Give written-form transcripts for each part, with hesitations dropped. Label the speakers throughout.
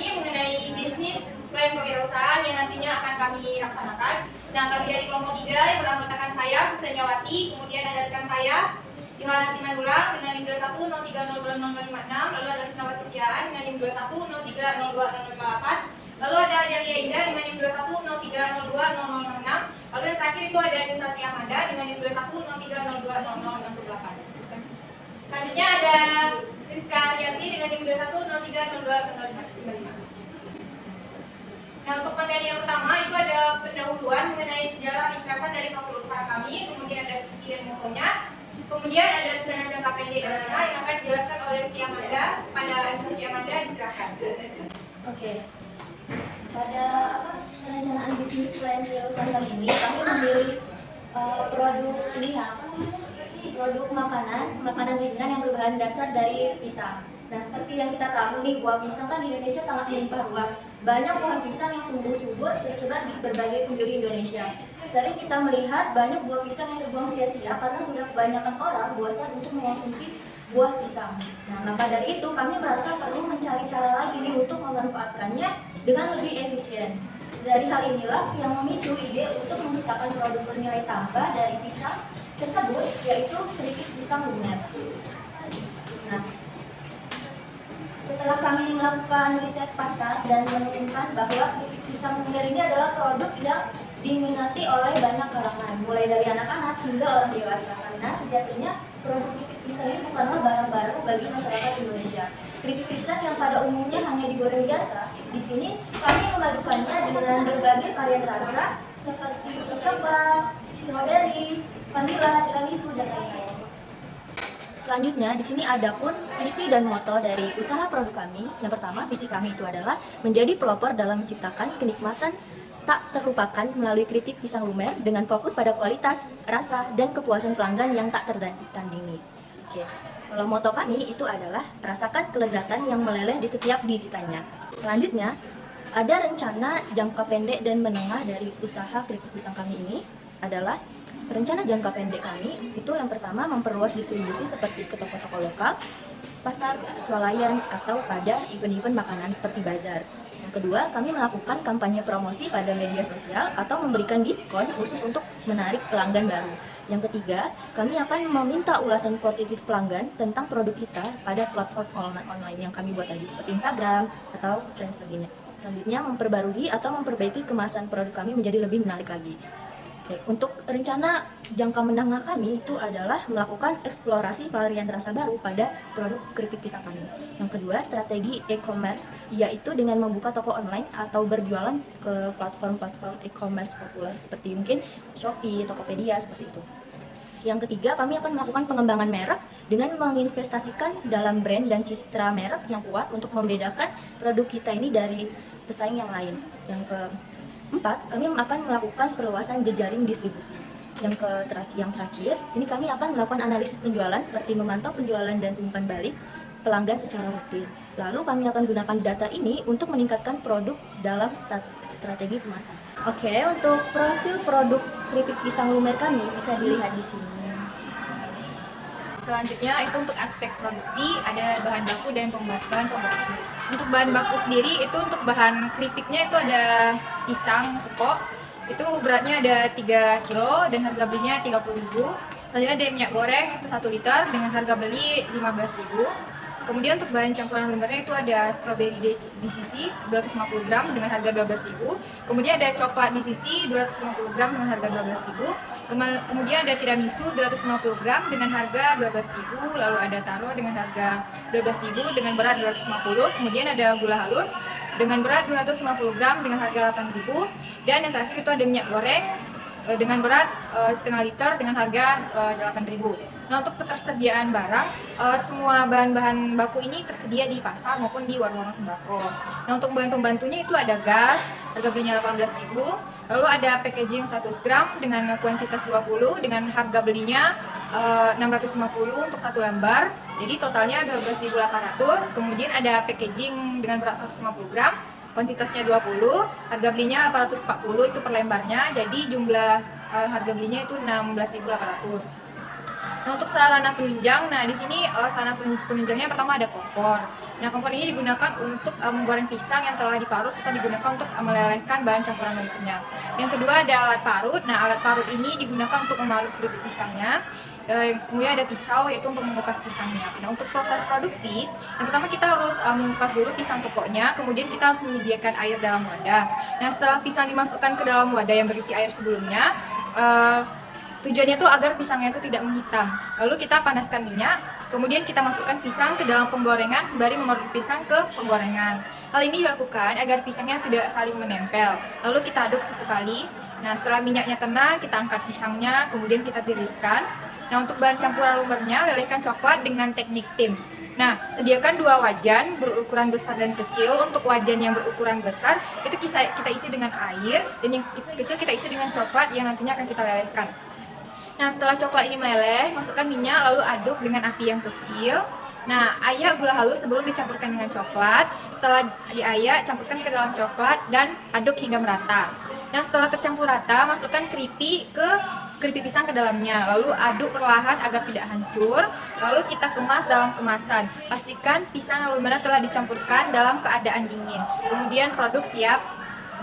Speaker 1: lagi mengenai bisnis plan kewirausahaan yang nantinya akan kami laksanakan. Nah, kami dari kelompok 3 yang beranggotakan saya, Susanyawati, kemudian ada rekan saya, Yohana Simandulang dengan NIM 2103020056, lalu ada Risnawati Siaan dengan NIM 2103020058, lalu ada Delia Indah dengan NIM 2103020066, lalu yang terakhir itu ada Yusasri Amanda dengan NIM 2103020068. Selanjutnya ada Rizka Arianti dengan NIM 2103020055. Nah, untuk materi yang pertama itu ada pendahuluan mengenai sejarah ringkasan dari profil usaha kami, kemudian ada visi dan motonya, kemudian ada rencana jangka pendek dan menengah yang akan dijelaskan oleh Rizky Amanda. Pada Rizky Amanda diserahkan.
Speaker 2: Oke. Pada perencanaan bisnis plan kewirausahaan kali ini kami memilih produk ini produk makanan ringan yang berbahan dasar dari pisang. Nah, seperti yang kita tahu nih, buah pisang kan di Indonesia sangat melimpah ruah. Banyak pohon pisang yang tumbuh subur tersebar di berbagai penjuru Indonesia. Sering kita melihat banyak buah pisang yang terbuang sia-sia karena sudah kebanyakan orang bosan untuk mengonsumsi buah pisang. Nah, maka dari itu kami merasa perlu mencari cara lagi nih untuk memanfaatkannya dengan lebih efisien. Dari hal inilah yang memicu ide untuk menciptakan produk bernilai tambah dari pisang tersebut, yaitu keripik pisang lumer. Nah, setelah kami melakukan riset pasar dan menemukan bahwa keripik pisang lumer ini adalah produk yang diminati oleh banyak kalangan, mulai dari anak-anak hingga orang dewasa, karena sejatinya produk keripik pisang ini bukanlah barang baru bagi masyarakat Indonesia. Keripik pisang yang pada umumnya hanya digoreng biasa, di sini kami memadukannya dengan berbagai varian rasa seperti coklat, strawberry, vanilla, tiramisu, dan lain-lain. Selanjutnya, di sini ada pun visi dan moto dari usaha produk kami. Yang pertama, visi kami itu adalah menjadi pelopor dalam menciptakan kenikmatan tak terlupakan melalui keripik pisang lumer dengan fokus pada kualitas, rasa, dan kepuasan pelanggan yang tak tertandingi. Oke. Kalau moto kami itu adalah rasakan kelezatan yang meleleh di setiap gigitannya. Selanjutnya, ada rencana jangka pendek dan menengah dari usaha keripik pisang kami ini adalah rencana jangka pendek kami itu yang pertama memperluas distribusi seperti ke toko-toko lokal, pasar swalayan atau pada event-event makanan seperti bazar. Yang kedua, kami melakukan kampanye promosi pada media sosial atau memberikan diskon khusus untuk menarik pelanggan baru. Yang ketiga, kami akan meminta ulasan positif pelanggan tentang produk kita pada platform online yang kami buat tadi seperti Instagram atau dan sebagainya. Selanjutnya, memperbarui atau memperbaiki kemasan produk kami menjadi lebih menarik lagi. Untuk rencana jangka menengah kami itu adalah melakukan eksplorasi varian rasa baru pada produk keripik pisang kami. Yang kedua, strategi e-commerce, yaitu dengan membuka toko online atau berjualan ke platform-platform e-commerce populer seperti mungkin Shopee, Tokopedia, seperti itu. Yang ketiga, kami akan melakukan pengembangan merek dengan menginvestasikan dalam brand dan citra merek yang kuat untuk membedakan produk kita ini dari pesaing yang lain. Yang keempat, kami akan melakukan perluasan jejaring distribusi. Yang terakhir, ini kami akan melakukan analisis penjualan seperti memantau penjualan dan umpan balik pelanggan secara rutin. Lalu kami akan gunakan data ini untuk meningkatkan produk dalam strategi kemasan. Oke, untuk profil produk keripik pisang lumer kami bisa dilihat di sini.
Speaker 1: Selanjutnya itu untuk aspek produksi, ada bahan baku dan bahan pembaku. Untuk bahan baku sendiri itu untuk bahan keripiknya itu ada pisang kuko, itu beratnya ada 3 kilo dan harga belinya 30.000. Selanjutnya ada minyak goreng itu 1 liter dengan harga beli 15.000. Kemudian untuk bahan campuran lumernya itu ada strawberry DCC 250 gram dengan harga 12.000. Kemudian ada coklat DCC 250 gram dengan harga 12.000. Kemudian ada tiramisu 250 gram dengan harga 12.000. Lalu ada taro dengan harga 12.000 dengan berat 250. Kemudian ada gula halus dengan berat 250 gram dengan harga 8.000. Dan yang terakhir itu ada minyak goreng dengan berat setengah liter dengan harga 8.000. Nah, untuk ketersediaan barang, semua bahan-bahan baku ini tersedia di pasar maupun di warung-warung sembako. Nah, untuk bahan pembantunya itu ada gas, harga belinya 18.000. Lalu ada packaging 100 gram dengan kuantitas 20 dengan harga belinya 650 untuk 1 lembar. Jadi totalnya 12.800. Kemudian ada packaging dengan berat 150 gram. Kuantitasnya 20, harga belinya 840 itu per lembarnya, jadi jumlah harga belinya itu 16.800. Nah, untuk sarana penunjang, nah di sini sarana penunjangnya yang pertama ada kompor. Nah, kompor ini digunakan untuk menggoreng pisang yang telah diparut serta digunakan untuk melelehkan bahan campuran lumpurnya. Yang kedua ada alat parut. Nah, alat parut ini digunakan untuk memarut keripik pisangnya. Kemudian ada pisau, yaitu untuk mengupas pisangnya. Nah, untuk proses produksi, yang pertama kita harus mengupas dulu pisang kepoknya, kemudian kita harus menyediakan air dalam wadah. Nah, setelah pisang dimasukkan ke dalam wadah yang berisi air sebelumnya, tujuannya itu agar pisangnya itu tidak menghitam. Lalu kita panaskan minyak, kemudian kita masukkan pisang ke dalam penggorengan sembari mengodok pisang ke penggorengan. Hal ini dilakukan agar pisangnya tidak saling menempel. Lalu kita aduk sesekali. Nah, setelah minyaknya tenang, kita angkat pisangnya, kemudian kita tiriskan. Nah, untuk bahan campuran lumernya, lelehkan coklat dengan teknik tim. Nah, sediakan 2 wajan berukuran besar dan kecil. Untuk wajan yang berukuran besar, itu kita isi dengan air, dan yang kecil kita isi dengan coklat yang nantinya akan kita lelehkan. Nah, setelah coklat ini meleleh, masukkan minyak lalu aduk dengan api yang kecil. Nah, ayak gula halus sebelum dicampurkan dengan coklat. Setelah diayak, campurkan ke dalam coklat dan aduk hingga merata. Nah, setelah tercampur rata, masukkan keripik pisang ke dalamnya. Lalu aduk perlahan agar tidak hancur. Lalu kita kemas dalam kemasan. Pastikan pisang yang lumer telah dicampurkan dalam keadaan dingin. Kemudian produk siap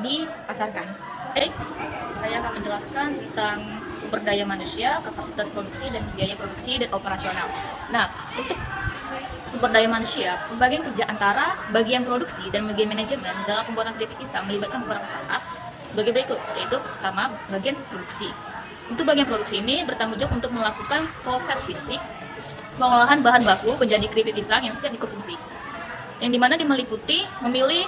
Speaker 1: dipasarkan.
Speaker 3: Baik, saya akan menjelaskan tentang sumber daya manusia, kapasitas produksi, dan biaya produksi dan operasional. Nah, untuk sumber daya manusia, pembagian kerja antara bagian produksi dan bagian manajemen dalam pembuatan keripik pisang melibatkan beberapa tahap sebagai berikut, yaitu pertama, bagian produksi. Untuk bagian produksi ini bertanggung jawab untuk melakukan proses fisik pengolahan bahan baku menjadi keripik pisang yang siap dikonsumsi, yang dimana meliputi memilih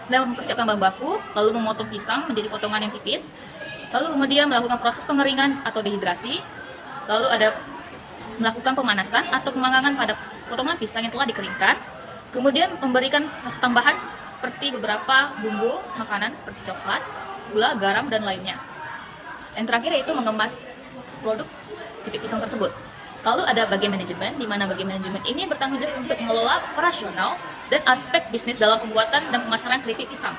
Speaker 3: dan mempersiapkan bahan baku, lalu memotong pisang menjadi potongan yang tipis, lalu kemudian melakukan proses pengeringan atau dehidrasi, lalu ada melakukan pemanasan atau pemanggangan pada potongan pisang yang telah dikeringkan, kemudian memberikan rasa tambahan seperti beberapa bumbu makanan seperti coklat, gula, garam, dan lainnya. Yang terakhir yaitu mengemas produk keripik pisang tersebut. Lalu ada bagian manajemen, di mana bagian manajemen ini bertanggung jawab untuk mengelola operasional dan aspek bisnis dalam pembuatan dan pemasaran keripik pisang.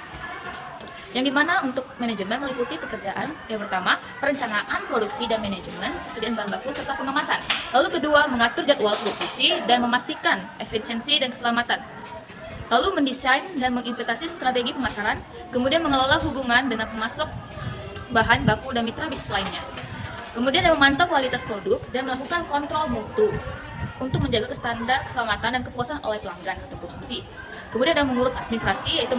Speaker 3: Yang dimana untuk manajemen meliputi pekerjaan yang pertama, perencanaan produksi dan manajemen, persediaan bahan baku serta pengemasan. Lalu kedua, mengatur jadwal produksi dan memastikan efisiensi dan keselamatan. Lalu mendesain dan mengimplementasi strategi pemasaran, kemudian mengelola hubungan dengan pemasok bahan baku dan mitra bisnis lainnya. Kemudian memantau kualitas produk dan melakukan kontrol mutu untuk menjaga standar keselamatan dan kepuasan oleh pelanggan atau konsumsi. Kemudian ada mengurus administrasi, yaitu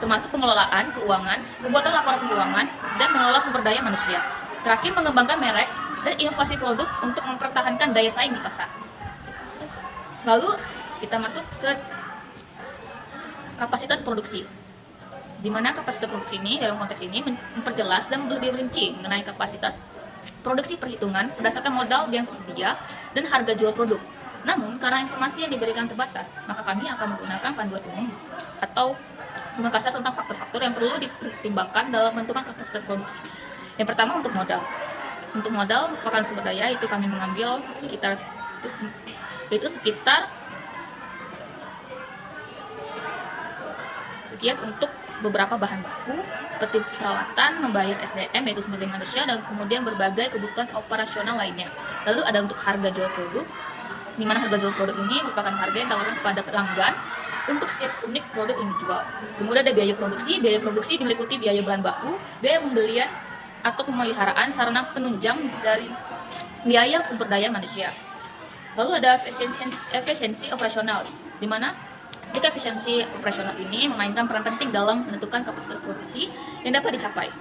Speaker 3: termasuk pengelolaan keuangan, pembuatan laporan keuangan, dan mengelola sumber daya manusia. Terakhir, mengembangkan merek dan inovasi produk untuk mempertahankan daya saing di pasar. Lalu kita masuk ke kapasitas produksi, di mana kapasitas produksi ini dalam konteks ini memperjelas dan lebih rinci mengenai kapasitas produksi perhitungan berdasarkan modal yang tersedia dan harga jual produk. Namun, karena informasi yang diberikan terbatas, maka kami akan menggunakan panduan umum atau kasar tentang faktor-faktor yang perlu dipertimbangkan dalam menentukan kapasitas produksi. Yang pertama, untuk modal. Untuk modal merupakan sumber daya, itu kami mengambil sekitar sekian untuk beberapa bahan baku seperti peralatan, membayar SDM yaitu sumber daya manusia, dan kemudian berbagai kebutuhan operasional lainnya. Lalu ada untuk harga jual produk, di mana harga jual produk ini merupakan harga yang ditawarkan kepada pelanggan untuk setiap unit produk yang dijual. Kemudian ada biaya produksi meliputi biaya bahan baku, biaya pembelian atau pemeliharaan sarana penunjang dari biaya sumber daya manusia. Lalu ada efisiensi operasional, di mana efisiensi operasional ini memainkan peran penting dalam menentukan kapasitas produksi yang dapat dicapai.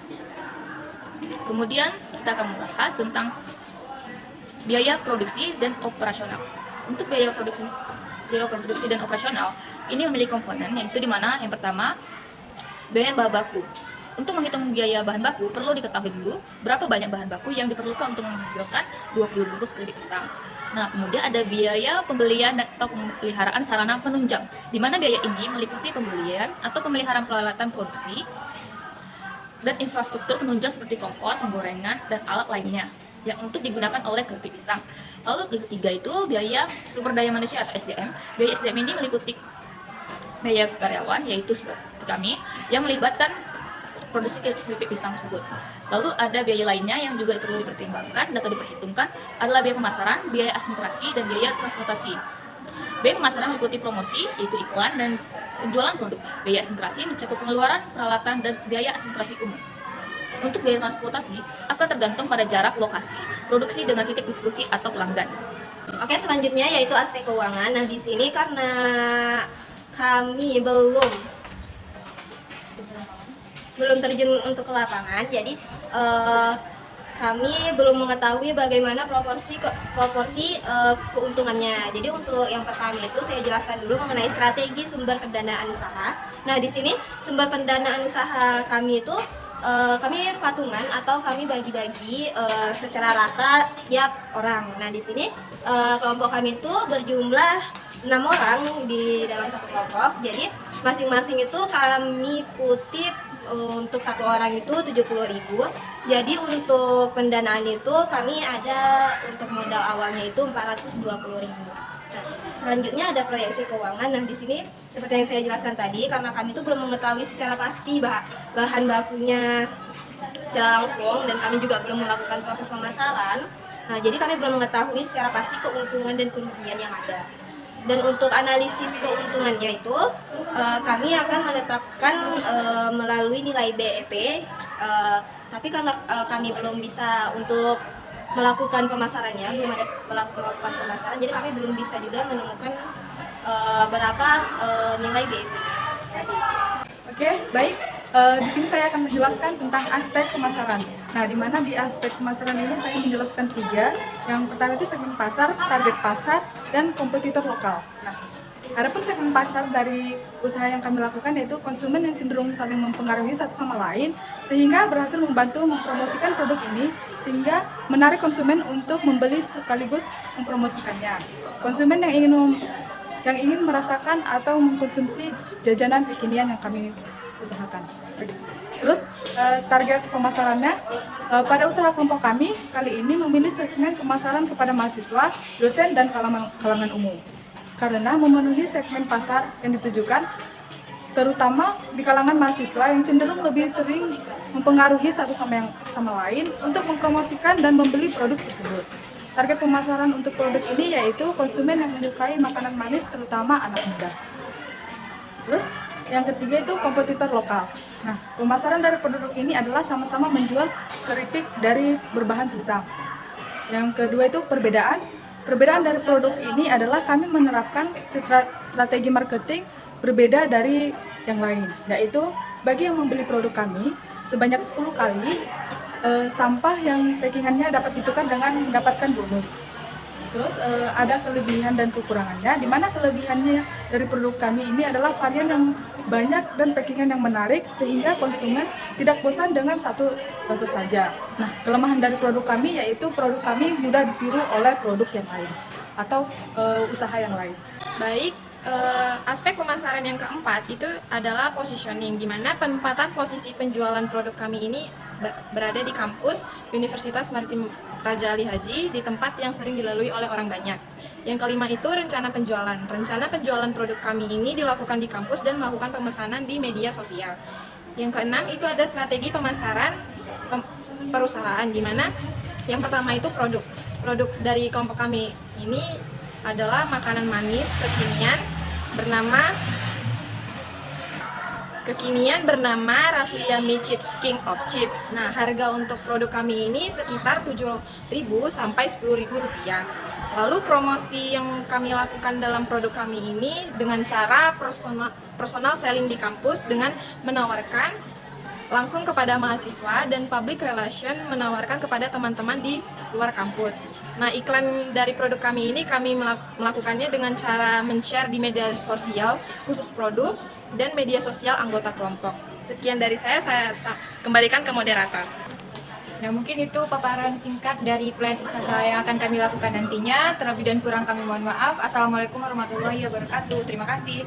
Speaker 3: Kemudian kita akan membahas tentang biaya produksi dan operasional. Untuk biaya produksi dan operasional ini memiliki komponen, yaitu di mana yang pertama, biaya bahan baku. Untuk menghitung biaya bahan baku, perlu diketahui dulu berapa banyak bahan baku yang diperlukan untuk menghasilkan 20 bungkus keripik pisang. Nah, kemudian ada biaya pembelian atau pemeliharaan sarana penunjang, di mana biaya ini meliputi pembelian atau pemeliharaan peralatan produksi dan infrastruktur penunjang seperti kompor, penggorengan, dan alat lainnya yang untuk digunakan oleh keripik pisang. Lalu yang ketiga itu biaya sumber daya manusia atau SDM. Biaya SDM ini meliputi biaya karyawan, yaitu seperti kami, yang melibatkan produksi keripik pisang tersebut. Lalu ada biaya lainnya yang juga perlu dipertimbangkan atau diperhitungkan adalah biaya pemasaran, biaya administrasi, dan biaya transportasi. Biaya pemasaran meliputi promosi, yaitu iklan dan penjualan produk. Biaya administrasi mencakup pengeluaran, peralatan, dan biaya administrasi umum. Untuk biaya transportasi akan tergantung pada jarak lokasi produksi dengan titik distribusi atau pelanggan.
Speaker 4: Oke, selanjutnya yaitu aspek keuangan. Nah, di sini karena kami belum terjun untuk ke lapangan, jadi kami belum mengetahui bagaimana proporsi keuntungannya. Jadi untuk yang pertama itu saya jelaskan dulu mengenai strategi sumber pendanaan usaha. Nah, di sini sumber pendanaan usaha kami itu kami patungan atau kami bagi-bagi secara rata tiap orang. Nah, di sini kelompok kami itu berjumlah 6 orang di dalam satu kelompok. Jadi masing-masing itu kami kutip untuk satu orang itu 70.000. Jadi untuk pendanaan itu kami ada untuk modal awalnya itu 420.000. Nah, selanjutnya ada proyeksi keuangan. Nah, di sini seperti yang saya jelaskan tadi, karena kami itu belum mengetahui secara pasti bahan bakunya secara langsung dan kami juga belum melakukan proses pemasaran. Nah, jadi kami belum mengetahui secara pasti keuntungan dan kerugian yang ada. Dan untuk analisis keuntungannya itu kami akan menetapkan melalui nilai BEP, tapi karena kami belum bisa untuk melakukan pemasarannya, belum ada melakukan pemasaran, jadi kami belum bisa juga menemukan berapa nilai BEP.
Speaker 5: Oke, baik. Di sini saya akan menjelaskan tentang aspek pemasaran. Nah, di mana di aspek pemasaran ini saya menjelaskan 3. Yang pertama itu segmen pasar, target pasar, dan kompetitor lokal. Nah, adapun segmen pasar dari usaha yang kami lakukan yaitu konsumen yang cenderung saling mempengaruhi satu sama lain sehingga berhasil membantu mempromosikan produk ini sehingga menarik konsumen untuk membeli sekaligus mempromosikannya. Konsumen yang ingin merasakan atau mengkonsumsi jajanan kekinian yang kami usahakan. Terus target pemasarannya pada usaha kelompok kami kali ini memilih segmen pemasaran kepada mahasiswa, dosen, dan kalangan umum. Karena memenuhi segmen pasar yang ditujukan terutama di kalangan mahasiswa yang cenderung lebih sering mempengaruhi satu sama lain untuk mempromosikan dan membeli produk tersebut. Target pemasaran untuk produk ini yaitu konsumen yang menyukai makanan manis terutama anak muda. Terus yang ketiga itu kompetitor lokal. Nah, pemasaran dari produk ini adalah sama-sama menjual keripik dari berbahan pisang. Yang kedua itu perbedaan. Perbedaan dari produk ini adalah kami menerapkan strategi marketing berbeda dari yang lain, yaitu bagi yang membeli produk kami sebanyak 10 kali sampah yang packingannya dapat ditukar dengan mendapatkan bonus. Terus ada kelebihan dan kekurangannya, di mana kelebihannya dari produk kami ini adalah varian yang banyak dan packingan yang menarik sehingga konsumen tidak bosan dengan satu rasa saja. Nah, kelemahan dari produk kami yaitu produk kami mudah ditiru oleh produk yang lain atau usaha yang lain.
Speaker 1: Baik, aspek pemasaran yang keempat itu adalah positioning, di mana penempatan posisi penjualan produk kami ini berada di kampus Universitas Maritim Raja Ali Haji, di tempat yang sering dilalui oleh orang banyak. Yang kelima itu rencana penjualan. Rencana penjualan produk kami ini dilakukan di kampus dan melakukan pemesanan di media sosial. Yang keenam itu ada strategi pemasaran perusahaan, di mana yang pertama itu produk. Produk dari kelompok kami ini adalah makanan manis kekinian bernama Raslia Mi Chips King of Chips. Nah, harga untuk produk kami ini sekitar 7.000 sampai 10.000 rupiah. Lalu promosi yang kami lakukan dalam produk kami ini dengan cara personal selling di kampus dengan menawarkan langsung kepada mahasiswa dan public relation menawarkan kepada teman-teman di luar kampus. Nah, iklan dari produk kami ini kami melakukannya dengan cara men-share di media sosial khusus produk dan media sosial anggota kelompok. Sekian dari saya kembalikan ke moderator.
Speaker 6: Nah, mungkin itu paparan singkat dari plan usaha yang akan kami lakukan nantinya. Terlebih dan kurang kami mohon maaf. Assalamualaikum warahmatullahi wabarakatuh. Terima kasih.